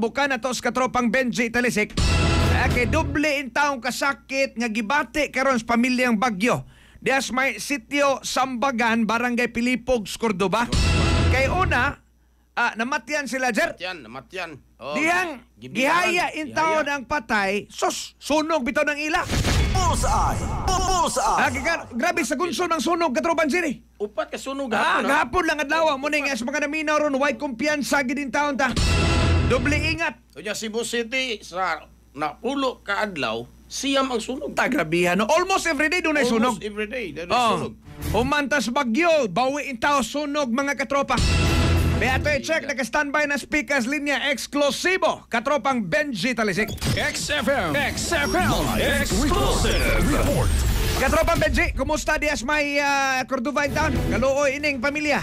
bukan ato sa katropang Benji Talisik. Kay doble in taong kasakit nga gibati karon sa pamilyang Bagyo. Dias may sitio Sambagan, Barangay Pilipog, Cordoba. Kay una, namatyan sila, Jer. Namatyan. Diyang gihaya in taon ang patay, sunog bitaw ng ila. Bullseye! Grabe sa gunso ng sunog, katropan sini. Upat ka sunog hapon. Gahapon lang adlaw mo ning sa mga naminaw ron, way kumpiyansa gid in taon ta. Doble ingat. Unya Cebu City sa napulo ka adlaw, siyam ang sunog. Grabihan, no? Almost everyday doon ay sunog. Almost every day, there is Oh. sunog. Humantas Bagyo, bawi in tao sunog mga katropa. Kaya ito i-check, naka-standby na speakers linya eksklusibo, katropang Benji Talisik. XFM Exclusive Report. Katropang Benji, kumusta dias may Cordova in town? Kaluoy ining pamilya.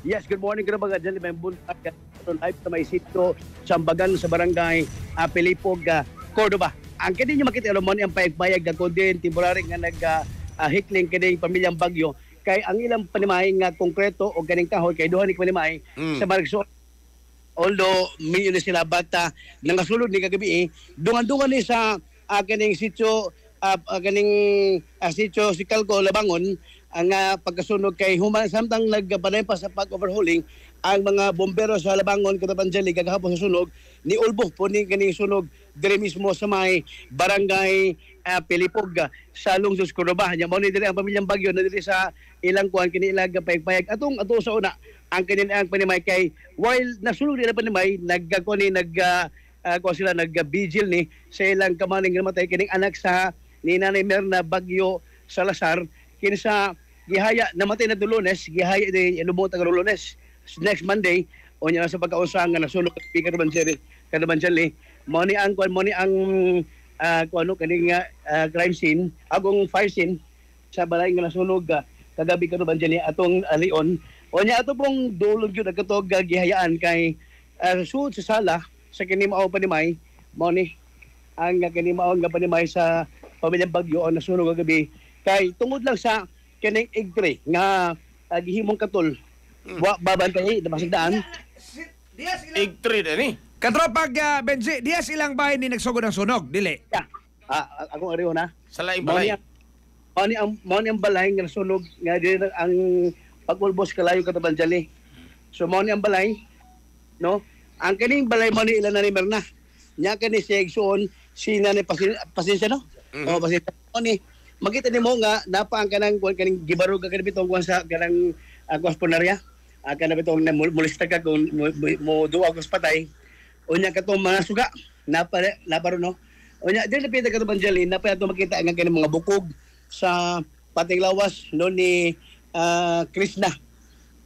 Yes, good morning ka mga dyan. May buntag live sa may sitio Sambagan sa barangay Pilipog, Cordoba. Ang kini nyo makita mo ang payag-payag na kundin, temporary nga nag-hikling kini pamilyang Bagyo. Kay ang ilang panimahin nga konkreto o ganing kahoy kay duha ni panimahin sa Maragso. Although minyo na sila bata nangasulod ni kagabi dungan-dungan ni sa kaning sitio sitio Sicalco Labangon ang pagkasunog kay human samtang nagpanay pa sa pag-overhauling ang mga bombero sa Labangon Katapanjali kagahapon sa sunog ni ulbo po ni kaning sunog dire mismo sa may barangay Pilipog sa lungsod Cordoba. Nya mao ni diri ang pamilyang Bagyo na diri sa ilang kuan kini ilang payag-payag atong ato sa una ang kini ang panimay kay while nasunog nila panimay sila nag-vigil ni sa ilang kamaning namatay kining anak sa ni Nanay Merna Bagyo Salazar kini sa gihaya namatay na Lunes gihaya ni lubong taga Lunes next Monday o nya sa pagkausang nga nasunog Kadabanjali mo ni ang kaning crime scene agong fire scene sa balay nga nasunog kagabi Kadabanjali atong Leon o nya ato pong dulog gyud agkatog gihayaan kay suod sa sala sa kini mao panimay mo ni ang kini mao nga panimay sa pamilyang Bagyo o nasunog kagabi kay tungod lang sa kining egg tray nga gihimong katol babantay na masigdaan Egg tree ni. Katropag Benji, dias ilang bahay ni nagsugod ng sunog, dili. Akong ariho na Sa laing balay. mo ni ang balay nga nasunog nga dili ang pagulbos kalayo Katabanjali. So mo ni ang balay no ang kaning balay mo ni ilan na ni Merna nya kani siya igsuon sina ni pasensya no o pasensya mo ni makita ni mo nga napa ang kanang kaning gibarog ka kanang bitong sa kanang agwaspunarya kanang bitong molesta ka kung mo duwa ko sa patay unya katong mga suga naparo no unya dili pita Katabanjali napa ato makita ang kanang mga bukog sa pating lawas no ni Krishna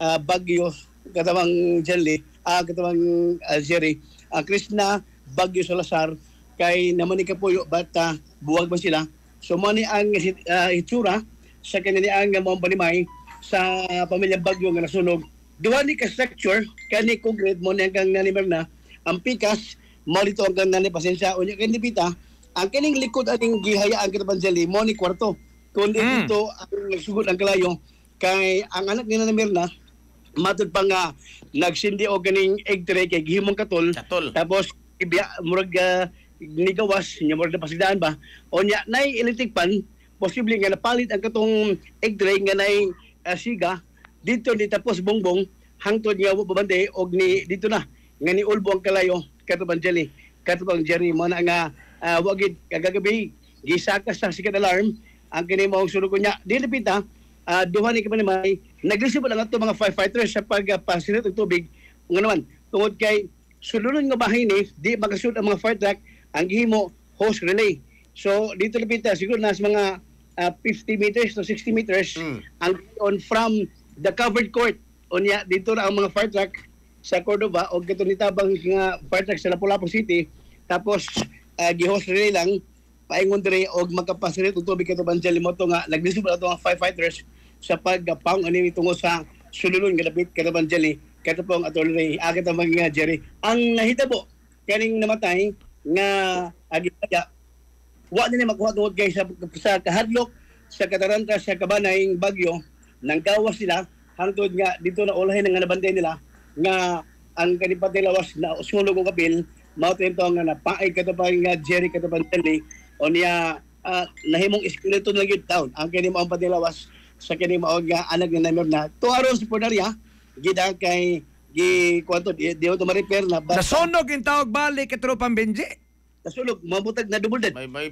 Bagyo katamang Jelly katamang Jerry Krishna Bagyo Salazar kay naman ni kapuyo bata buwag ba sila so mo ni ang itsura sa kanini ang mga panimay sa pamilyang Bagyo nga nasunog duha ni ka structure kani concrete mo ni hanggang nanimer na ang pikas mo dito hanggang nani pasensya unya kay nipita ang kining likod ating gihayaan Katabanjali mo ni kwarto kundi dito ang nagsugod ang kalayo kay ang anak ni Nanay Merna matud pa nga nagsindi og ganing egg tray kay gihimong katol. Tapos murag ni gawas nya murag pasigdaan ba onya nay electric pan posible nga napalit ang katong egg tray nga nay siga dito ni tapos bongbong hangtod nga babande og ni dito na nga ni ulbo ang kalayo Katabanjali katubang Jerry mo na nga wagid kagagabi gisaka sa sikat alarm ang kini mao sunog niya dili pita duha ni kamanimay naglisod lang ato mga firefighters sa pagpasinit og tubig nga naman tungod kay sulunod nga bahay ni di makasud ang mga fire truck ang gihimo hose relay so dito lapita siguro nas mga 50 meters to 60 meters ang on from the covered court unya dito na ang mga fire truck sa Cordoba o kito nitabang nga fire truck sa Lapu-Lapu City tapos gihose relay lang paingon dire og magkapasirit og tubig Katabanjali mo to nga naglisod ato ang firefighters sa pagpang ani tungo sa sululon nga dapit Katabanjali katapong attorney agad ang mga Jerry ang nahitabo kaning namatay nga agipaya wa ni makuha tungod kay sa kahadlok sa Kataranta sa Kabanay Bagyo nang gawas sila hangtod nga dito na ulahin nga nabantay nila nga ang kanipati lawas na usulog ko kapil mao to nga napaay katapang nga Jerry katapang Teli o niya nahimong iskeleton lang yun taon ang kini mao patilawas sa kini mao nga anak ni Namer na tuaron sa punarya gida kay gi kwanto di to ma-repair na Nasunog yung tawag balik kay Tropang Benji. nasulog mabutag na double dead May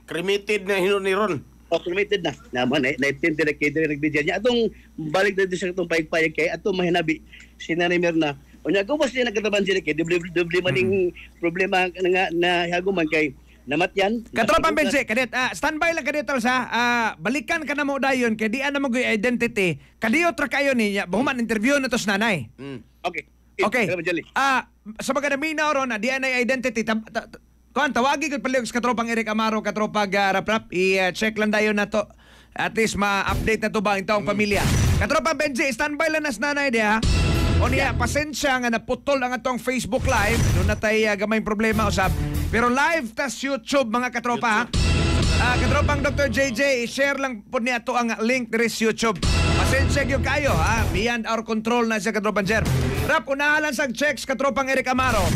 cremated na hinuniron. automated na naman na tinte na kay dire nagbidya niya atong balik na sa itong payag-payag kay atong mahinabi si Namer na unya ko niya nagkataban sila kay double maning problema nga na haguman kay namatyan. Katropang Benji, kadit, standby lang kadit sa balikan ka na mo dayon kay di ana mo gyud identity. Kadiyo tra kayo niya, buhuman interview na to sa nanay. Okay. Okay. Sa mga naminaw ron di ana identity kuan tawagi gud paliog sa Katropang Eric Amaro, Katropag Raprap, i-check lang dayon na to. At least ma-update na to ba ang taong pamilya. Katropang Benji, standby lang na sa nanay diha. O niya, pasensya nga naputol ang atong Facebook Live. Doon na tayo gamayng problema usap. Pero live tas YouTube mga katropa ha. Katropang Dr. JJ, i-share lang po niya to ang link diri sa YouTube. Pasensya yung kayo ha. Beyond our control na siya Katropang Jer. Rap, unahalan sa checks Katropang Eric Amaro.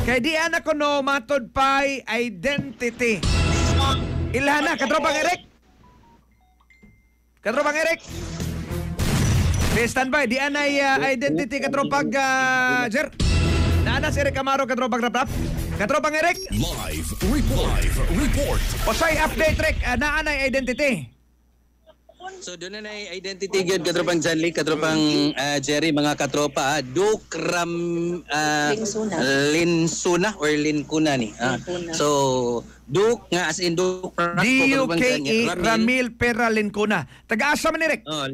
Kay di anak ko no matod pa'y identity. Ilhan na, Katropang Eric? Katropang Eric? Please standby, di anay identity Katropag Jer. Naana si Eric Amaro, Katropag Raprap. Katropang Eric? Live report. Osay update Rick, naanay identity. So doon na identity gyud katropang Janly, katropang Jerry, mga katropa, Duke Linsuna or Lincuna ni. So Duke nga as in Duke D-U-K-E Ramil Pera Lincuna. Taga-asa man ni Rick? Oh,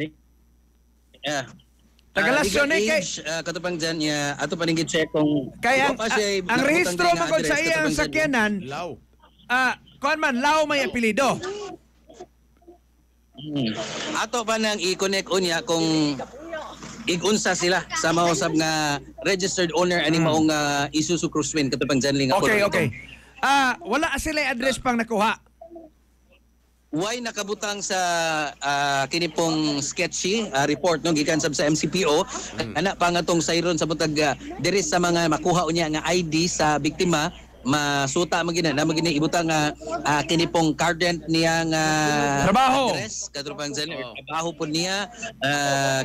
Tagalasyon ni kay katropang Jan ya ato pa ning check kung kaya ang rehistro man sa iyang sakyanan. Law. Kuan man law may apelyido. Ato pa nang i-connect unya kung igunsa sila sa mausab nga registered owner ani maong Isuzu Cruzwin katupang Janly nga. Okay. Wala sila address pang nakuha. Why nakabutang sa kini pong sketchy report no gikan sab sa MCPO ana pa nga tong sayron sa butag diri sa mga makuha unya nga ID sa biktima masuta magina na magina ibutang kini pong current niya nga trabaho address katupang Janly trabaho po niya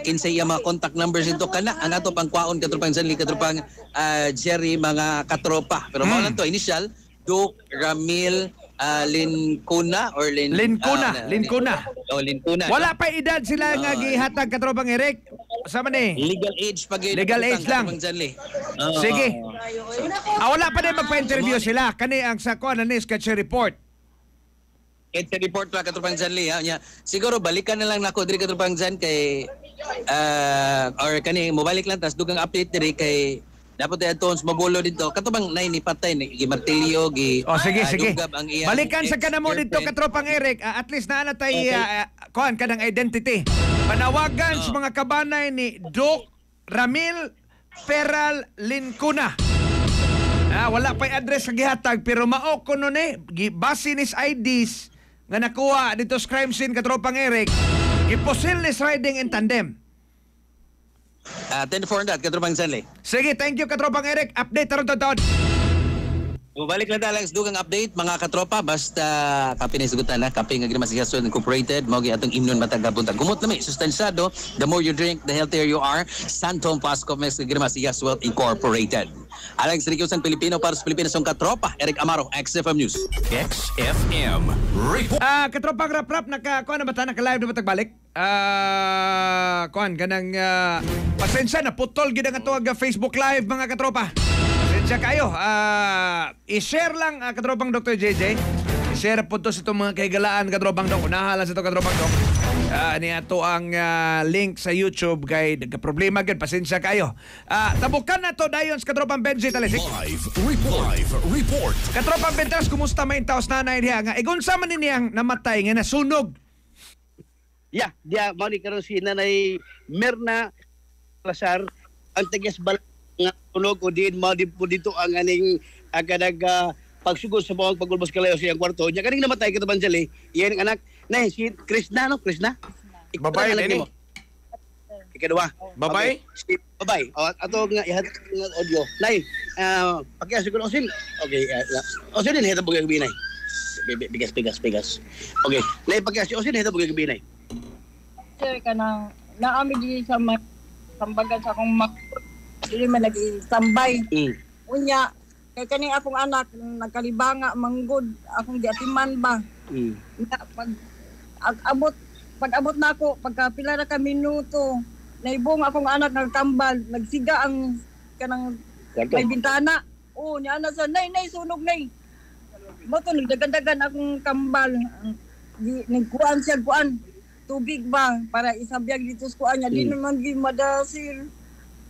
kinsay iya mga contact numbers ito kana ang ato pang kwaon katupang Janly katupang Jerry mga katropa pero mao lang to initial Duke Ramil Lincuna or Lincuna. Oh, Lincuna. Wala pa edad sila nga gihatag Katropang Eric. Sama ni. Legal age pag Legal age lang. Sige. Wala pa din magpa-interview sila. Kani ang sa kuan ni sketch report. It's a report pa Katropang Janly ha. Siguro balikan na lang nako diri Katropang Jan kay or kani mobalik lang tas dugang update diri kay dapat ay tons mabulo dito katubang nay ni patay ni gimartilyo gi sige ang balikan sa kanamo dito Katropang Eric at least na natay kuan kanang identity panawagan sa mga kabanay ni Duke Ramil Peral Lincuna wala pa address sa gihatag pero mao kuno ni base nis IDs nga nakuha dito sa crime scene Katropang Eric giposil nis riding in tandem. 10 for that Katropang Janly. Sige, thank you Katropang Eric. Update taron taon. Balik lang talang sa dugang update mga katropa basta kape ni sugutan na kape nga Grimas Gasol Incorporated mao gi atong imnon matag buntag gumot na may sustansyado the more you drink the healthier you are. Santom Pasco Mex Grimas Gasol Incorporated. Alang sa Rikyosang Pilipino para sa Pilipinas ang katropa Eric Amaro XFM News. XFM report. Katropang Raprap kuan na ba ta naka-live na batag balik? Kuan kanang pasensya na putol gid ang atuag Facebook Live mga katropa. Pasensya kayo. I-share lang Katropang Dr. JJ. I-share po to sa itong mga kaigalaan Katropang Dok. Unahala sa ito Katropang Dok. Niya to ang link sa YouTube kay problema gid pasensya kayo. Tabukan na to dayon sa Katropang Benji Talesik. Live report. Katropang Bentas, kumusta may taos nanay diha nga igunsa man niyang namatay nga nasunog. Dia mao ni karon si Nanay Merna Lazar ang tagyas bal nga tulog o din mao dito ang aning kanag pagsugod sa mga pagulbos kalayo sa iyang kwarto. Nya kaning namatay Katropang Janly, iyan ang anak na si Krishna no, Krishna. Babae ni. ikaduha. Babay? Okay. Babay. O, ato nga ihat nga audio. Nay, pakiya siguro Osil. Okay, Osil din hita bugay gabi nay. Bigas. Okay. Nay pakiya si Osil hita bugay gabi nay. Sir, kanang naami di sa sambagan sa akong dili man lagi sambay. Unya, kay kani akong anak nagkalibanga manggod akong giatiman ba. Nga, pag-abot na ako, pagkapila na ka minuto, naibong akong anak nagtambal, nagsiga ang kanang may bintana. Oo, niya na sa, nay, sunog, nay. Moto, nagdagan-dagan akong kambal. Nagkuan siya, tubig ba, para isabiyag dito sa kuan niya. Di naman gimadasir.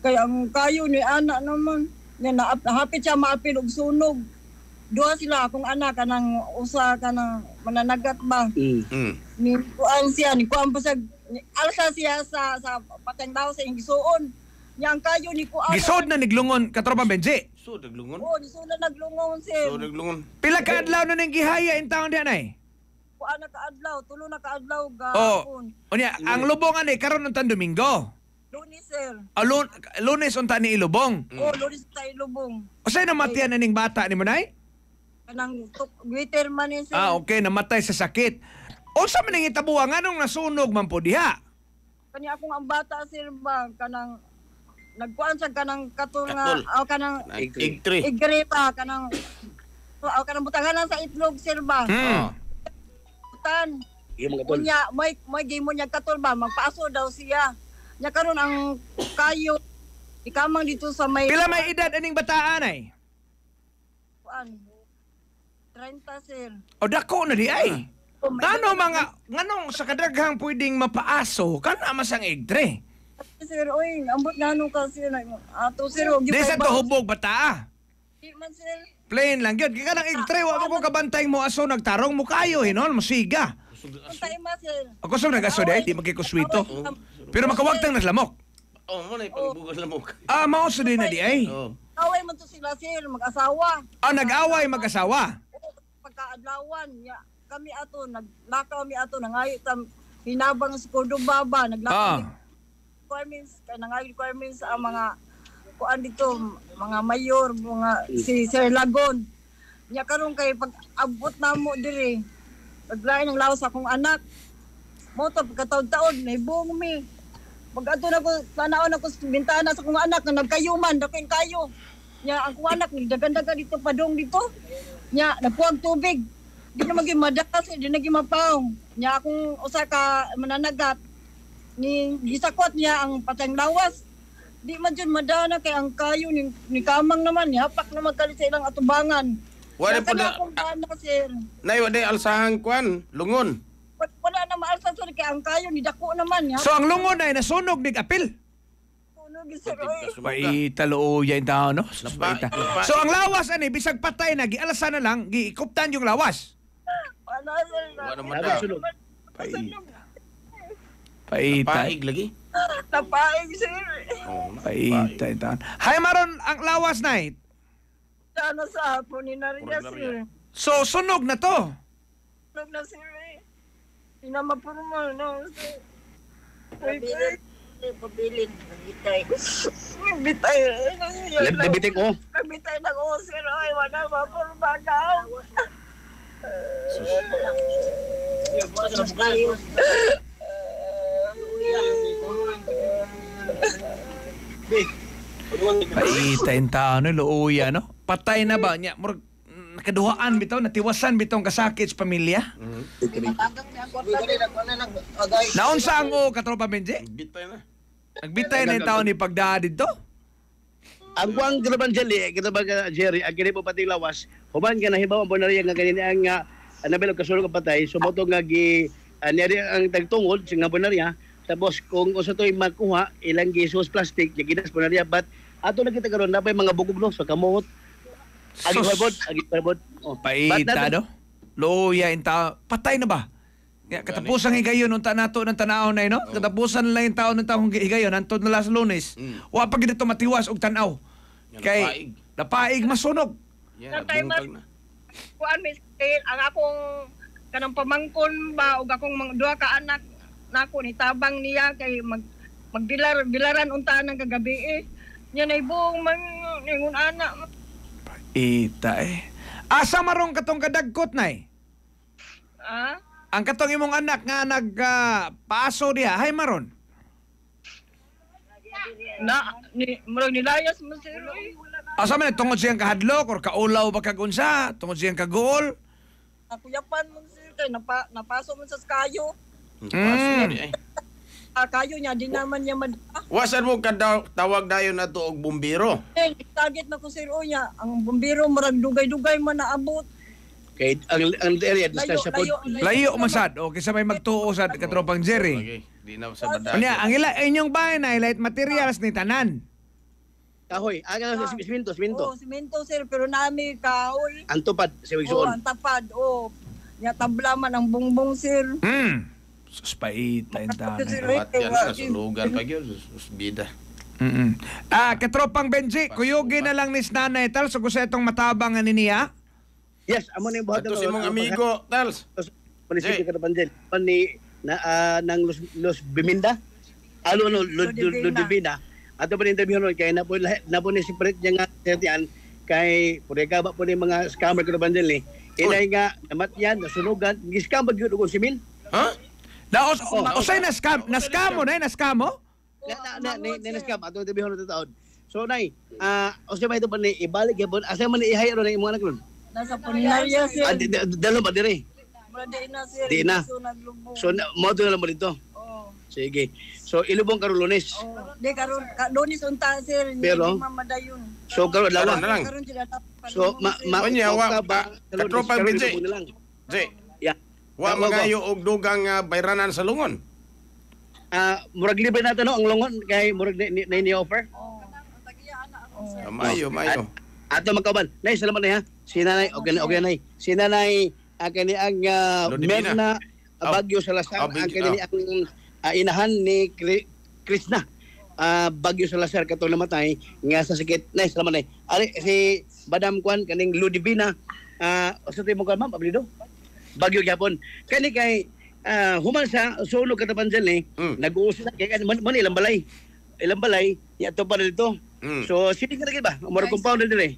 Kaya ang kayo ni anak naman, nahapit siya maapil og sunog. Duha sila akong anak kanang usa kanang mananagat ba. Ni kuan siya ni kuan pa sa alsa siya sa pateng daw sa ingsuon. Yang kayo ni kuan. Gisod na niglungon katropa Benji. So, naglungon? Oh, ni suna naglungon sir. So, naglungon. Pila ka adlaw na ning gihaya in taon diyan ay? Kuan na kaadlaw, tulo na kaadlaw Oh. Unya, ang lubong ani karon unta Domingo. Lunes sir. Lunes unta ni Ilubong. Oh, lunes tayo lubong. Usay namatian na ning bata ni mo nay? Kanang glitter man ni sir. Okay, namatay sa sakit. Unsa man ning itabuha nganong nasunog man po diha? Kani akong ang bata sir ba kanang nagkuan sa kanang katul Katul. nga kanang Egg tree. igre pa kanang kanang butangan sa itlog sir ba. Butan. Yung mga tol. Unya may gimo niya katul ba magpaaso daw siya. Nya karon ang kayo ikamang dito sa may Pila may edad aning bataan ay? kuan 30 sir. O dako na di ay. Nganong sa kadaghang pwedeng mapaaso kana masang egtre? Sir, oy, ambot ngano ka sir na ato sir og Di sa tuhubog bata. Di man sir. Plain lang gyud. Kaya nang egtre wa mo ko kabantay mo aso nagtarong mo kayo hinon masiga. Untay ma sir. Ako sa nagaso di di magkikuswito. Pero makawagtang naslamok. Oh, mo na ipangbugas lamok. Mao sa din na di ay. Oh. Away man to sila sir, mag-asawa. Nag-away mag-asawa. Pagkaadlawan ya kami ato naglakaw mi ato nangayo tam hinabang sa Cordoba ba naglakaw requirements nangayo requirements ang mga kuan dito mga mayor mga si Sir Lagon nya karon kay pag abot namo diri naglain ng lawas akong anak mo to pagkataon-taon naibong mi pag ato na ko tanaon ako sa bintana sa akong anak na nagkayuman daking kayo nya ang akong anak ni dagan-dagan dito padong dito nya napuag tubig di na maging madakas di na maging mapaong nya akong usa ka mananagat ni gisakwat niya ang patang lawas di man jud madana kay ang kayo ni kamang naman ni hapak na magkali sa ilang atubangan Wala po na na. akong bana sir Nay, wala alsahang kwan. Lungon. wala na maalsa sir kay ang kayo ni dako naman ya So ang lungon ay nasunog nig apil. tunog sir oy Paita looya in tao no. Lapa. So ang lawas ani bisag patay na gialasan na lang giikuptan yung lawas. wala sir Wala naman Nabot na. sulod. Paita. Paig lagi. tapaig sir Oh, Paita in tao. Hay maron ang lawas na sana sa hapon ni Naria sir So sunog na to. tunog na sir pinamapurmal no sir pabilin bitay bitay Lebitik ko. bitay na ko sir ay wala mapurma daw Paita in tao no looya no. Patay na ba nya murag nakaduhaan bitaw natiwasan bitaw ang kasakit sa pamilya. Naunsa ang katropa Benji? Bitay na. Nagbitay na yung tao ni pagdaa dito. Ang kuang kinaban Jerry, ang kini po pati lawas, human ka nahibaw ang bonarya nga ganyan ang nabilog kasulog ang patay, sumoto nga nari ang tagtungod sa nga bonarya, tapos kung usa to'y makuha, ilang gisus plastic, giginas bonarya, but ato na kita karon napay mga bugog no, sa kamot, agi parbod. Oh, Paita do. Loya in tao. Patay na ba? Katapusan higayon nung nato ng tanaw na no? Katapusan lang yung tao ng taong higayon antod na last Lunes. Wa pa gid ito matiwas og tanaw. Kay napaig masunog. Yan, nagbungkag na. kuan mis ang akong kanang pamangkon ba ug akong duha ka anak nako ni tabang niya kay Bilaran untaan ng kagabi eh. Yan ay buong ningon anak. Ita eh. Asa marong katong kadagkot nay? Ah? Ang katong imong anak nga paso diha, hay maron. Murag nilayas mo sir. Asa man tungod siyang kahadlok or kaulaw ba kag unsa? Tungod siyang kagool? Nakuyapan mo sir kay napasok mo sa kayo. Kayo niya di naman niya Wasan mo tawag dayon na to og bumbiro. target na ko sir o niya. Ang bumbiro murag dugay-dugay man naabot. Okay, ang area distansya po. Layo masad o kaysa may magtuo sa katropang Jerry. Okay, di na sa badaki. Unya, ang inyong bahay na light materials ni tanan. Kahoy, sa simento. Oh, simento sir pero nami kahoy. Ang tupad sa Oh, Wigsoon. ang tapad. Oh. Nya tabla man ang bongbong sir. Suspaita yung tanay. Wat yan na sulugan pa gyud bida. Katropang Benji, kuyugi na lang ni nanay tal so gusto itong matabang nga niya. Yes, amo na yung buhat Ato si mong amigo, Tals. Munisipyo ka Banjel. Ni nang Los Biminda. Ludivina. Ato pa interview nun kay na po ni si Pret niya nga setian kay pureka ba po ni mga scammer ka Banjel ni. Inay nga namatyan, nasunugan, gi-scam ba gyud og simil? Ha? Usay na scam mo na mo? Na-scam ato interview nun taon. So nay, usay ba ito pa ni ibalik gyapon asa man ni ihayro na imong anak nun? Nasa Punilaya sir. Dalo ba dire? Wala di na sir. Di na. So naglubong. So mo na lang mo dito. Oh. Sige. So ilubong karon Lunes. Oh. Di karon Lunes unta sir. Pero? Hindi mamadayon. So karon lawa na lang. Karon sila So Kanya, katropa Benji. Si, Yeah. wa magayo og dugang bayranan sa lungon. Murag libre natin no ang lungon kay murag ni offer. Oh. Tagiya anak ako sir. Mayo. Ato magkaban. Nay salamat na ha. Si nanay okay nay. Si nanay kani ang Ludivina. Merna Bagyo Salazar ang kani ang inahan ni Krishna. Bagyo Salazar katong namatay nga sa sakit. Nay salamat nay. Ari si Madam Kwan kaning Ludivina sa timo kan ma'am ablido. Bagyo gyapon. Kani kay human sa sunog katapanjel ni nag-uusap kay man ilang balay. Ilang balay ya to pa dito. So sini ka ba? Mura compound dire.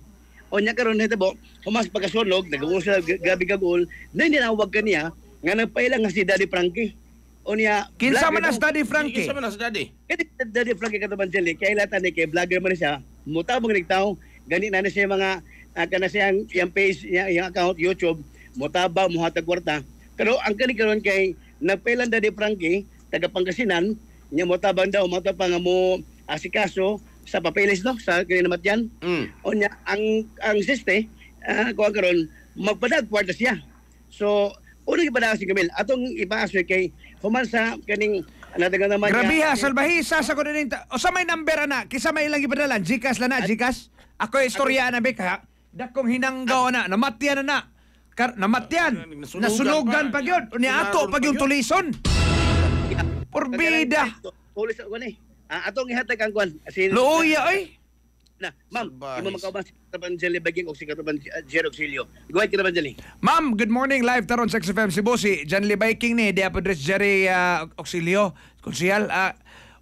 O nya karon hitabo, humas pagkasunog, nag-uusap gabi kagul, na ninawag kaniya nga nagpailang nga si Daddy Frankie. O niya Kinsa man as Daddy Frankie? Kinsa man as daddy? Kaya Daddy Frankie katapanjel kay latan ni kay vlogger man siya. Mutabang nagtaw, gani na siya mga kana siyang yang page yang account YouTube, mutaba muhatag kwarta. Pero ang kani karon kay nagpailang Daddy Frankie taga Pangasinan, nya mutabang daw matapang mo asikaso sa papeles no sa kinamatyan. O nya ang siste kuha karon magpadag kwarta siya. So unang ipadaan si Camille atong ipaaso kay human sa kaning nadagan naman Grabiha, salbahisa sa ko din. O sa may number na, kisa may ilang ipadalan, Gcash lang na, Gcash. Ako istorya na beka, dakong hinanggaw na, namatyan na. Namatyan, nasunugan pa yun. Niato pa yung tulison. Porbida. Pulis ako ni. Atong ihatag ang kwan. Luuya ay. Na, ma'am, imo makaubang si Kabanjeli Baging o si Jero Auxilio. Go ahead Kabanjeli. Ma'am, good morning. Live taron sa XFM Cebu. Si John Lee Biking ni Dia Padres Jerry Auxilio. Konsihal.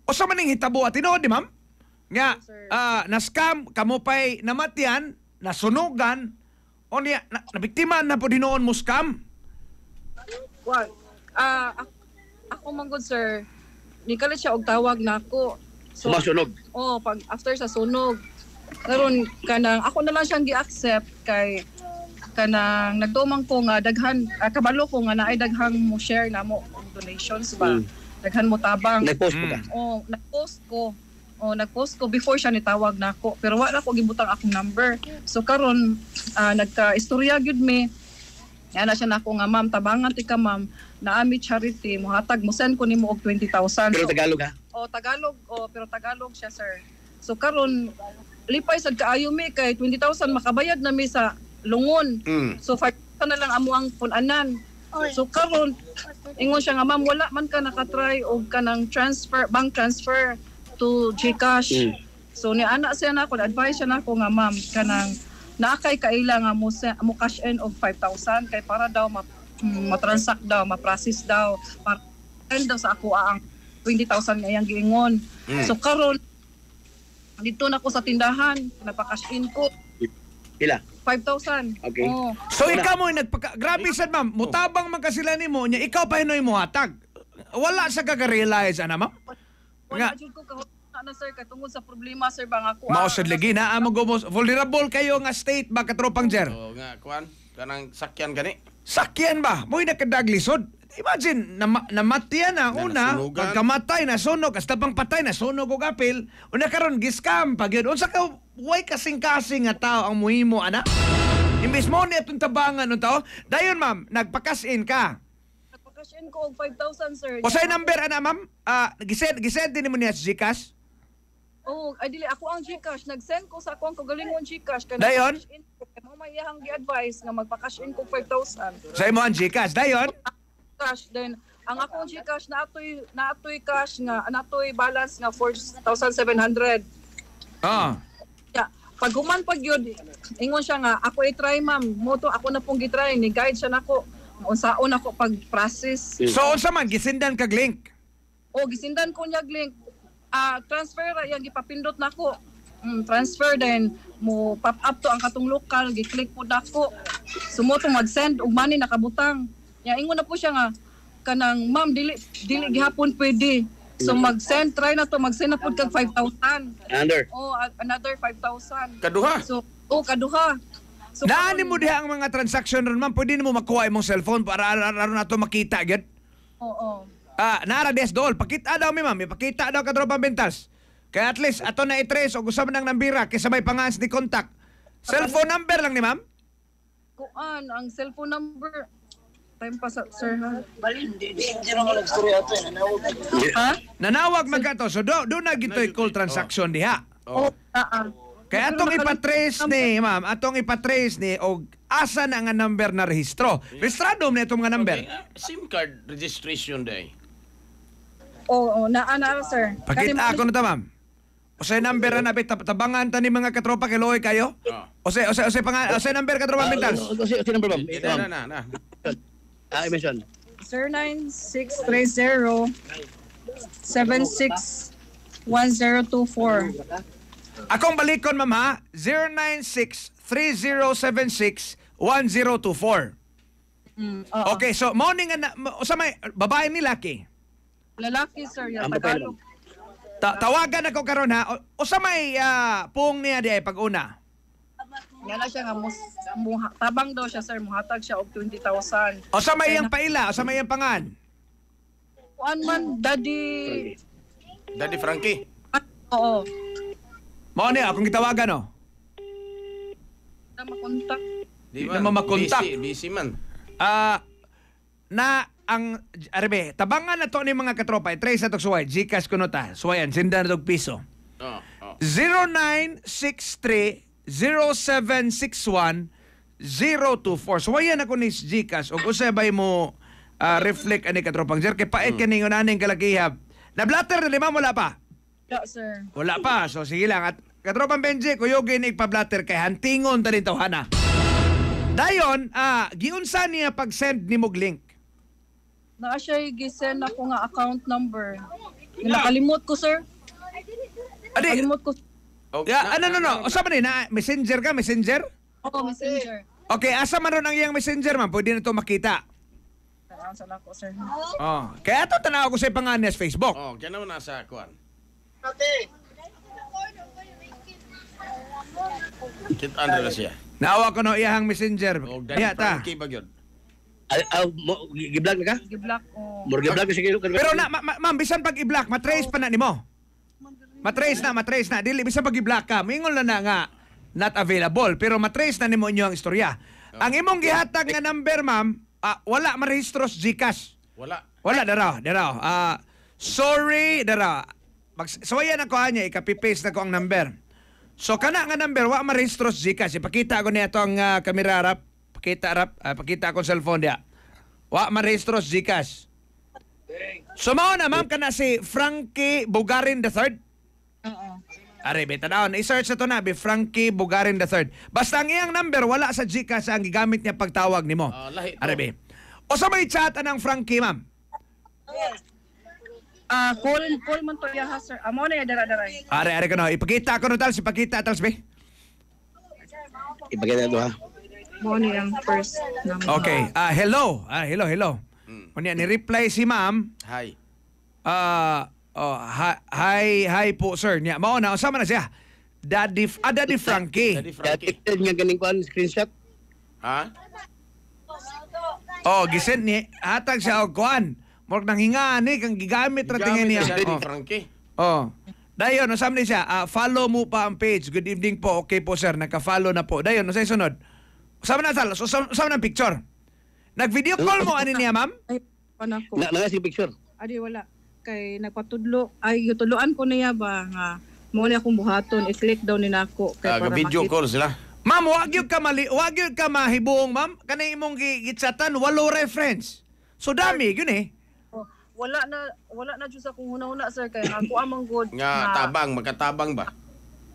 O sa maning hitabo at tinood di ma'am? Nga, na-scam, kamupay namatyan, nasunugan, o niya, nabiktima na po dinoon mo scam? Wag. Ako manggod sir. Ni kalit siya og tawag na ako. So, Masunog. pag after sa sunog. Karon kanang ako na lang siyang gi-accept kay kanang nagtumang ko nga daghan kabalo ko nga naay daghang mo share na mo donations ba. Daghan mo tabang. Nag-post mo ka? Nag-post ko before siya nitawag na ako pero wala ko gibutang akong number. So karon nagka-istorya gyud mi. Ana siya nako nga ma'am tabangan ti ka ma'am naami charity mohatag mo send ko nimo og 20,000. Pero Tagalog ha? Tagalog pero Tagalog siya sir. So karon lipay sad kaayo mi kay 20,000 makabayad na mi sa lungon. So 5,000 na lang amo ang punanan. So karon ingon siya nga ma'am wala man ka nakatry og kanang bank transfer to GCash. So ni ana siya nako advice siya nako nga ma'am kanang naakay kaila nga mo cash in og 5,000 kay para daw ma-transact daw, ma-process daw para daw sa ako ang 20,000 nga iyang giingon. So karon dito na ko sa tindahan, napakash in ko Pila? 5,000. Okay. Oh. So ikaw mo grabe sad ma'am, mutabang man ka sila nimo nya ikaw pa hinoy mo hatag. Wala sa kaka-realize ana ma'am. Wala Nga. jud ko kahit na sir katungod sa problema sir ba nga ko. Mao sad lagi na amo gumos vulnerable kayo nga state ba katropang jer. Oo nga, kuan. Kanang sakyan gani. Sakyan ba? Mo'y nakadaglisod. Imagine, namatiyan na una, nasunugan. pagkamatay na sunog, hasta pang patay na sunog o kapil, una karon giskam pag yun. Unsa ka, way kasing-kasing nga tao ang muhimo, ana? Imbis mo ni itong tabangan ng tao, dayon ma'am, nagpakasin ka. Napakash in ko og 5,000 sir. O sa'yo number, ana ma'am? Gisend din mo niya sa Gcash? Oh, ay dili ako ang GCash, nag-send ko sa akong kagalingon GCash kanang Dayon? cash in ko. Kaya mo may iyang gi-advise nga magpa-cash in ko 5,000. Sa'yo mo ang Gcash, dayon? Cash then ang akong GCash naatoy cash nga natoy balance nga 4,700. Ah. Yeah, pag human pag yun, ingon siya nga ako i-try ma'am, moto ako na pong gi-try ni guide siya nako unsaon ako pag-process. So, unsa man, gisindan kag link? O gisindan ko niya link. Transfer ra yang gipapindot nako. Transfer then mo pop up to ang katong lokal gi-click pud nako. Sumoto mag-send og money nakabutang. Ya ingon na po siya nga kanang ma'am dili gihapon pwede. So mag-send try na to mag-send na pud kag 5,000. Another 5,000. Kaduha. So kaduha. So Naani mo diha ang mga transaction ron ma'am, pwede nimo makuha imong cellphone para aron nato makita gyud. Oo. Nara des dol, pakita daw mi ma'am, ipakita daw katropang bentas. Kaya at least ato na i-trace o gusto man ng nambira kaysa may pangans ni contact. Cellphone number lang ni ma'am. Kuan ang cellphone number time pa sa sir ha. Ha? Nanawag man ka to. So do na gitoy call transaction diha. Oh, Kaya atong ipatrace ni ma'am, atong ipatrace ni og asa na nga number na rehistro. Rehistrado na itong nga number. SIM card registration day. Oo, naa sir. Pakita ako na ta ma'am. O say number na bit tabangan ta ni mga katropa kay Loy kayo. O say number katropa mentals. Kasi number ma'am. Na. I-mention. 0963076124. Akong balikon ma'am ha. 096-3076-1024. Okay, so morning na sa may babae ni laki. Lalaki sir, yan Ang babae Tagalog. Tawagan ako karon ha. O sa may pung niya di ay pag-una. Yan na siya nga tabang daw siya sir, muhatag siya og 20,000. O sa may yang paila, o sa may yang pangan. Kuan man daddy. Daddy Frankie. Oo. Mao ni akong gitawagan no. Na makontak. Di na mamakontak. Busy man. Na ang arbe tabangan na to ni mga katropa i-trace na to suway Gcash kuno ta suwayan sindan og piso 0963-0761-024 suwayan ako ni Gcash og usabay mo reflect ani katropang jer kay paet kaning unaning kalakihab na blatter na lima wala pa sir. wala pa so sige lang at katropang Benji kuyogin igpa-blatter kay hantingon ta din tawhana dayon giunsa niya pag-send ni mog link. Naa siya gisend ako nga account number. Nakalimot ko sir. Adi, Nakalimot ko. no. O sa man na messenger ka, messenger? Oo, messenger. Okay, asa man ron ang iyang messenger man, pwede na to makita. Tanaw sa nako sir. Oh, kaya to tanaw ko sa pangalan sa Facebook. Kaya naman nasa kuan. Kit Andra siya. Naawa ko no iyang messenger. Daddy Kaya ta. Frankie ba gyud? Gi-vlog na ka? Gi-block ko. More gi-vlog ka sige. Pero na ma'am bisan pag i-block, matrace pa na nimo. Matrace na. Dili bisan pag i-block ka, mingon na nga not available, pero matrace na nimo inyo ang istorya. Ang imong gihatag nga number ma'am, wala marehistro sa Gcash. Wala daraw. Sorry daraw. Suwayan ako niya ikapi-paste na ko ang number. So kana nga number wa marehistro sa Gcash. Ipakita ko niya ang camera rap. Pakita akong cellphone dia. Wa marehistro sa Gcash. So mao na ma'am kana si Frankie Bugarin III. Oo. Are beta daon i-search na to na bi Frankie Bugarin III. Basta ang iyang number wala sa Gcash ang gigamit niya pagtawag nimo. Lahi to. Are be. O sa may chat anang Frankie ma'am. Call man to ya sir. Amo na ya dara-dara. Are ko no. Ipakita ko no tals, ipakita tals be. Ipakita ito ha. Mo ni ang first number. Okay. Hello. Hello. Unya ni reply si ma'am. Hi. Hi po sir. Nya mao na usama na siya. Daddy Frankie. Daddy Frankie. Dati nga ganing kuan screenshot. Ha? Gisend ni hatag siya og kuan. Murag nang hinga ni kang gigamit ra tingin niya. Daddy Frankie. Dayon, usam ni siya. Follow mo pa ang page. Good evening po. Okay po sir, naka-follow na po. Dayon, usay sunod. Usama na sal, usama na picture. Nag-video call mo ani niya, ma'am? Ay, panako. Na si picture. Adi wala. Kay nagpatudlo. Ay, yutuluan ko niya ba nga. Mo ni akong buhaton. I-click daw ni nako. Kay para Video makita. call sila. Ma'am, wag yun ka mahibuong, ma'am. Kanay imong gitsatan, 8 reference. So dami, yun eh. Wala na jud sa kung huna-huna sir kay ako amang good Nga magkatabang ba?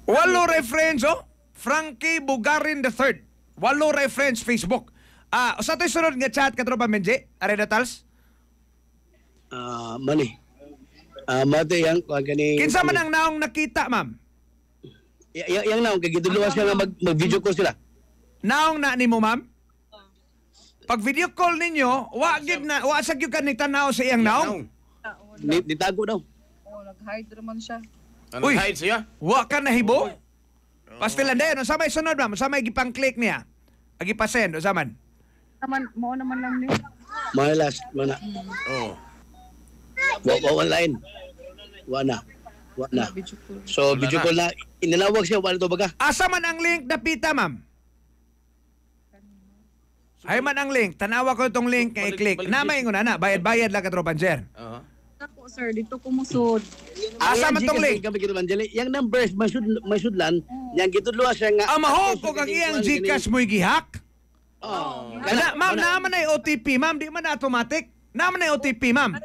8 reference, Frankie Bugarin III. 8 reference Facebook. Sa to'y sunod nga chat ka tropa Benji? Are na tals? Mani. Mate yang kuan ganing. Kinsa man ang naong nakita, ma'am? Yang naong kay giduluan sila nga mag-video call sila. Naong na nimo, ma'am? Pag video call ninyo, wa sa gyud ka nagtanaw sa iyang naong. Ditago daw. nag-hide naman siya. Ano, hide siya? Wa ka nahibo? Pastilan din, sa may sunod, ma'am. Sa may gipang-click niya. Agi pasend, o saman. Mo naman lang ni. Mga last, mana. Oh. Wa online. Wana. So, video call na, inalawag siya, wala to baga. Asa man ang link napita, ma'am? Ay man ang link. Tanawa ko itong link kay click. Namay ko na. Bayad-bayad lang ka tropan, sir. Ako, sir, dito kumusod. Asa man tong link? Kami Manjali. Yang numbers, may sudlan. Yang gitudlo siya nga. Mahopog ang iyang Gcash mo'y gihak? Ma'am, naman ay OTP, ma'am. Di man na automatic. Naman ay OTP, ma'am.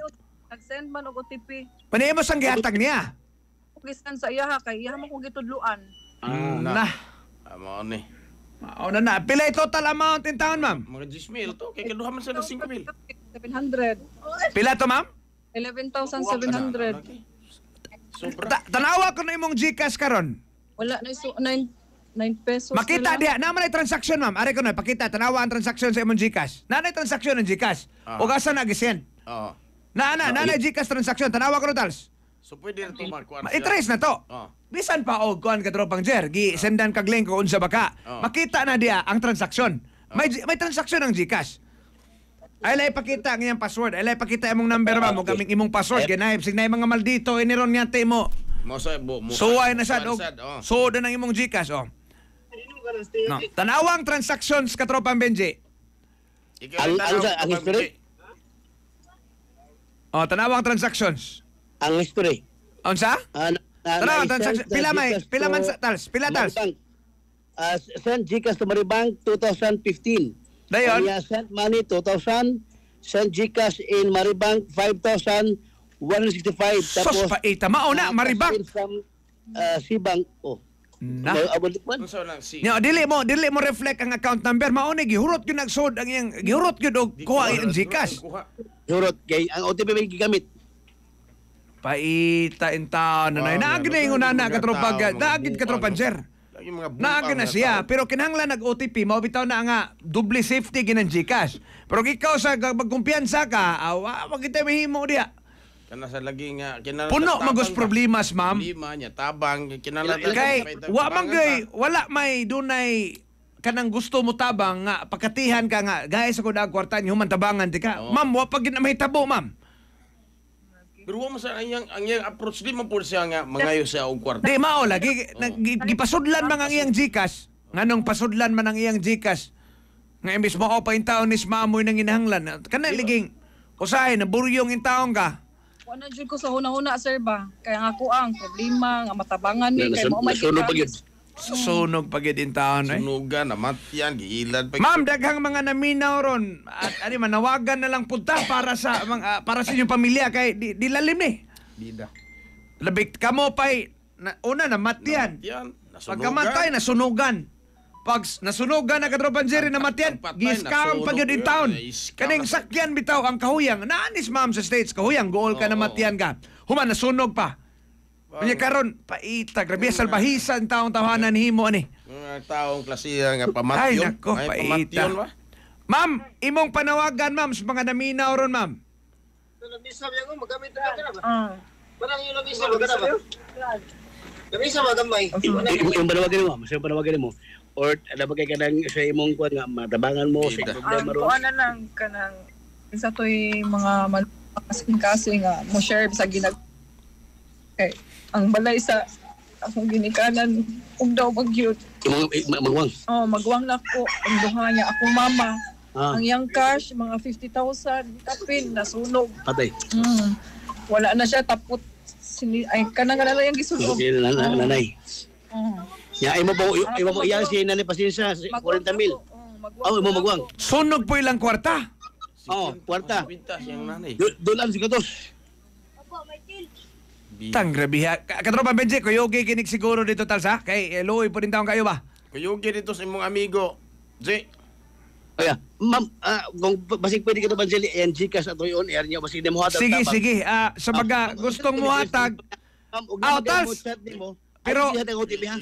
Nag-send man og OTP. Panayos ang gihatag niya. Giskan sa iya kay iya man kong gitudluan. Amo ni. Na. Pila total amount in town, ma'am? Mga 10,000 to. Kaya kaduha man sa 5,000. 700. Pila to, ma'am? 11,700. Sobra. Tanawa ko na imong Gcash karon. Wala na iso 9 pesos. Makita na lang. diha, naman ay transaction, ma'am. Are ko na, pakita, tanawa ang transaction sa imong Gcash. Nanay transaction ng Gcash. O gasa na gisend. Oo. Nanay Gcash transaction, tanawa ko na tals. So pwede na ito makuha I-trace na to. Bisan pa og kuan ka tropang Jer, gi-sendan kag link ko unsa baka. Makita na diha ang transaction. May transaction ang Gcash. Ay lay pakita ang iyang password. Ay lay pakita imong number, ma'am, ug kaming imong password. Ganay signay mga maldito iniron nyate mo. Suway na sad og soda ng imong Gcash, oh. No, tanawang transactions ka tropang Benji. Ang history? Oh, tanawang transactions. Ang history. Unsa? Tanawang transaction. Pila man sa tals? Pila tals? Send Gcash to Maribang 2015. Dayon. Send money 2,000. Send Gcash in Maribang 5,165. Sos pa ita mauna Maribang. From Sibang. Oh. Na. Nya dili mo reflect ang account number. Mauna gihurot gyud nagsod ang iyang gihurot gyud og kuha ang Gcash. Hurot kay ang OTP may gigamit. Paita in town na naagid yung nana katropag. Naagid katropan, sir. Naagid na siya. Pero kinahanglan nag-OTP, mabitaw na nga double safety ginang Gcash. Pero ikaw sa magkumpiyansa ka, wag kita mahimo diya. Kana sa lagi nga puno magos problemas, ma'am. Problema niya tabang kinala kay wala may dunay kanang gusto mo tabang nga pagkatihan ka nga guys ako na kwarta niyo man tabangan di ka. Ma'am, wa pag na mahitabo, ma'am. Pero mo sa ang iyang approach di man po siya nga mangayo sa og kwarta. Di mao lagi gipasudlan man ang iyang Gcash. Nganong pasudlan man ang iyang Gcash. Nga imbis mo pa in taon is maamoy nang inahanglan. Kana liging usahay na buryong in taon ka. Wala jud ko sa huna-huna sir ba. Kaya nga ako ang problema nga matabangan ni kay mo Nasunog pag yun. Sunog pagid in taon eh. Sunugan namatyan giilad pa. Ma'am, daghang mga naminaw ron at ani manawagan na lang punta para sa inyong pamilya kay di lalim ni. Bida. Labik kamo pay una namatyan. Yan, nasunugan. Pagkamatay nasunugan. pag nasunogan na katropan Jerry na matyan, Ang patay, giskam nasunog pag yun in yun. town. Iskam Kaning na- sakyan bitaw ang kahuyang. Naanis ma'am sa States, kahuyang, goal ka na matyan ka. Human, nasunog pa. Kanya karon, paita, grabe, salbahisan taong tawanan himo ani. Mga taong klasiya nga Ay, pamatyon. nako, paita. pamatyon ba? Ma'am, imong panawagan ma'am sa mga naminaw ron ma'am. Yung panawagan mo, masaya panawagan mo. Or ano ba kay kanang sa imong kuan nga matabangan mo sa Ida. problema ron. Kuha na lang kanang isa to'y mga kasing nga mo share sa ginag kay ang balay sa akong ginikanan ug daw magyud. Magwang. Magwang na ko ang duha niya akong mama. Ah, Ang yang cash mga 50,000 kapin nasunog. patay. Wala na siya tapot ay kanang kanang yung gisulog. Okay, nanay. Ya, imo po iyan si nanay pasensya 40,000. Oh, imo magwang. Sunog po ilang kwarta. Oh, kwarta. Pinta siyang nanay. Doon si Katos. Tang grabe ha. Katropa Benji, kuyogi kinig siguro dito talsa. Kay luoy po din taong kayo ba? Kuyugi dito sa imong amigo. J. Kaya, ma'am, kung basig pwede ka naman sila, yan, Gcash at on air niya, basig na mo hatag. Sige, sige. Sa baga, gustong mo hatag. Tals. Pero,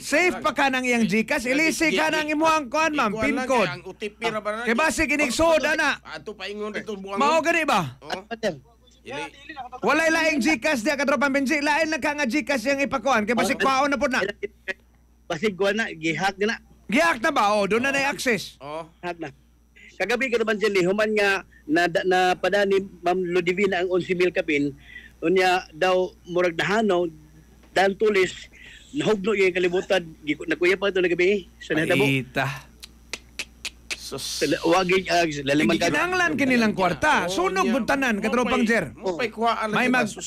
safe pa ka nang iyang Gcash. Ilisi ka nang imuhang kuhan, ma'am. PIN Ang code. UTP ra ba na? Kaya basi kinig sood, ana. Ato pa ingon dito buang. Mao gani ba? Oh. Ili. Walay laing Gcash diya, katropa Benji. Lain lang ka nga Gcash yung ipakuhan. Kaya basi kwaon na po na. Basig ko na, gihack na. Giyak na ba? O, doon na na-access. Oh. Hack na. Kagabi ka naman dyan, human nga na pada ni Ma'am Ludivina ang 11,000 kapin, unya daw murag dahano, dan tulis, nahugno yung kalibutan, nakuya pa ito na gabi, sa natabo. Paita. Sus. Wagig, laliman ka. Ginanglan kinilang kwarta. Sunog buntanan, katropang Jer. Mo pay kuhaan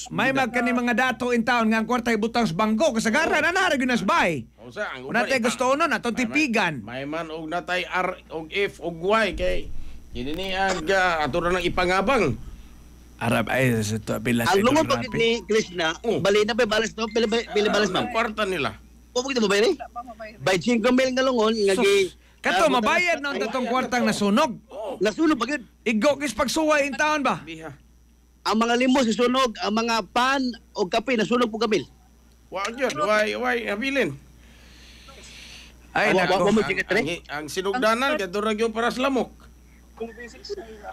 May mag kani mga dato in town nga ang kwarta ibutang sa bangko kasagaran ana ra gyud bay. Usa ang Unatay gusto unon atong tipigan. May man og natay R og F og Y kay kini ni aga ato ra nang ipangabang. Arab ay sa to bilas. Ang lungon pagit ni Krishna, bali na pa balas to, pili balas ma'am. Ang kwarta nila. Pupag mo ba ni? By 5,000 nga lungon, nga gi... Kato mabayad na ang tatong kwartang nasunog. Nasunog pagit. Igo kis pagsuway in town ba? Biha. Ang mga limos nasunog, ang mga pan o kape nasunog po kamil. Wa gyud, why habilin. Ay Wa nako. mo sikat rin. Ang sinugdanan kadto ra gyud para sa lamok.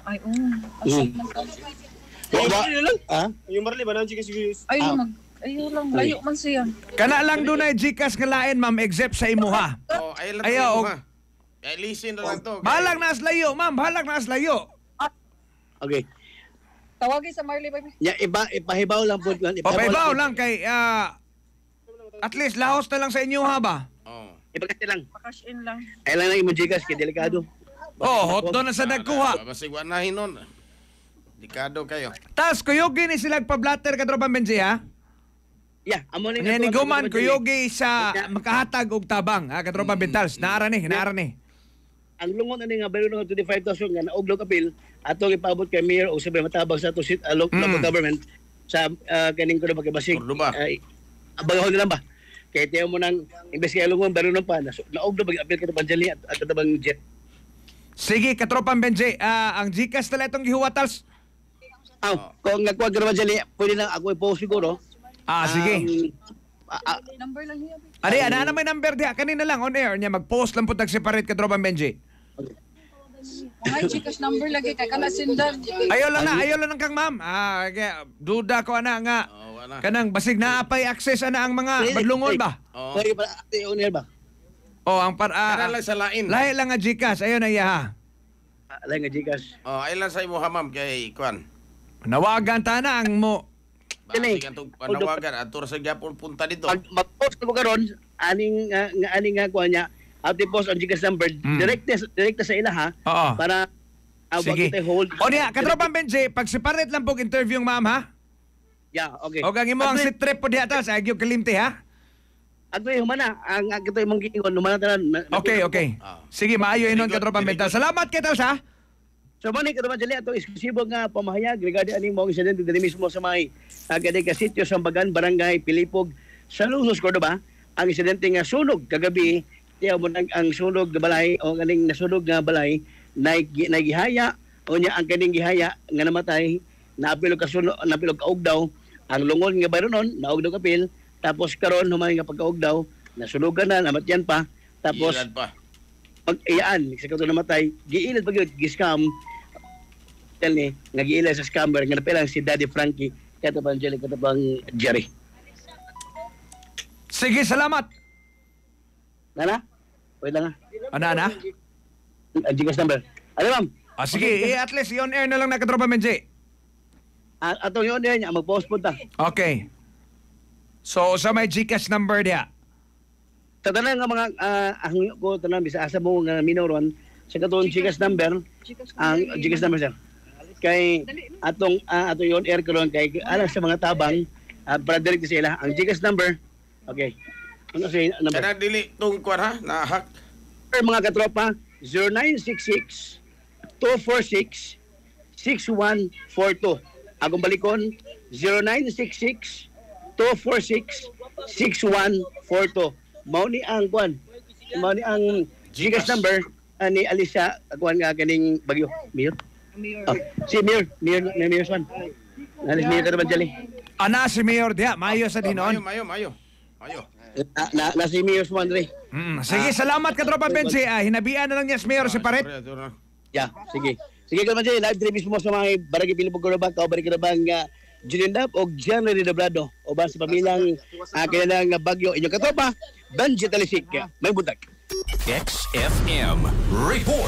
Ay Ha? Ayun lang, layo man siya. Kana lang dunay Gcash nga lain ma'am except sa imuha. Oh, ay lang Ayaw, tayo, og- ha. Ay listen na lang to. Balag na as layo ma'am, balag na as layo. Okay. Tawagin sa Marley, baby. Ya, ipahibaw lang po. Papaybaw lang kay at least lahos na lang sa inyo ha ba? Oh. Ipagkati lang. Cash in lang. Ay lang lang imong Gcash, kay delikado. Oh, hot doon na sa nagkuha. Basig wa na hinon. Dikado kayo. Tas kuyogi ni sila pablatter katropa Benji ha. Yeah, amo ni Nga ni Guman, kuyogi sa makahatag og tabang, ha, katropa Bentals. Naara ni. Ang lungon ani nga bayro nga 25,000 nga nauglo kapil ato ipabot kay mayor o sabi matabang sa to local government sa kaning ko na basig. Cordoba. Abagahon nila ba? Kay tiyo mo nang investiga lungon bayro nang pa nauglo bag apil ka Banjali at tabang jet. Sige, katropa Benji, ang Gcash nila itong gihuwatals. Kung nagkuha ka Banjali, pwede lang ako i-post siguro. Sige. Number lang niya. Ari, ana may number diha kanina lang on air niya mag-post lang pud separate katropa Benji. Ay, Gcash number lagi kay kana sindan. Ayaw lang kang ma'am. Kaya duda ko ana nga Oh, wala. kanang basig naapay access ana ang mga badlungon ba? Oh. Pwede pa ate on air ba? O ang Kana lang sa lain. lahi lang nga Gcash, ayo na iya ha. Alay nga Gcash. Oh, ay lang sa imo ha ma'am kay kuan. Nawagan ta na ang mo. Basig atong panawagan ato sa gyapon punta dito. Pag mag-post ko karon aning nga kuha niya at i-post ang Gcash number direkta sa ila ha Oo. para Sige. kita hold. O niya, katropa Benji, pag separate lang pog interview ng ma'am ha. Yeah, okay. O kang imo ang sit trip po diha tas agyo kalimti ha. Agay humana ang kito imong giingon humana tanan. Okay. Sige, maayo inon katropa Benji. Salamat kay tas ha. So mani karon dali ato eksklusibo nga pamahayag regarding aning mga insidente diri mismo sa may agad ka sitio Sambagan, Barangay Pilipog, sa Luzon, Cordova. Ang insidente nga sunog kagabi tiyaw mo ang sulog nga balay o kaning nasunog nga balay nagihaya o niya ang kaning gihaya nga namatay napilog kaog daw ang lungon nga bayronon naog daw kapil tapos karon humay nga pagkaog daw nasunugan na namatyan pa tapos Ilan pa. pag-iyaan sa kato namatay giilad pag giskam tell ni nga giilad sa scammer nga napilang si Daddy Frankie katapang Jelly katapang Jerry. Sige, salamat. Nana? Wait lang Ana? ang Gcash number. Ano ma'am? Sige, at least on air na lang na katropa Benji. Atong yun niya mag-post punta. Okay. So, sa may Gcash number dia. Sa tanan nga mga ang ko tanan bisa asa mo nga minoron sa katong Gcash number ang Gcash number sir. Kay atong yon air karon kay alam sa mga tabang para direct sila ang Gcash number. Okay. Ano say number? Kana dili tong kwan ha na hack. Mga katropa 0966 246 6142. Agong balikon 0966 246 6142. Mao ni ang kwan. Mao ni ang Gcash number ni Alicia kwan nga kaning Bagyo. Mayor. Oh, si Mayor Swan. Alis Mayor Katapang Jelly. Ana si Mayor dia, mayo sa dinon. Mayo. Na si Mayor Swan rin. Sige, salamat katropa Benji. Hinabian na lang niya si Mayor si Paret. Yeah, sige. Sige Katapang Jelly, live trip mismo sa mga barangay Pilipog Cordoba, Kaubari Cordoba nga Julindap o January Doblado o ba sa pamilang kailangan Bagyo inyong katropa Benji Talisik. May buntag. XFM Report.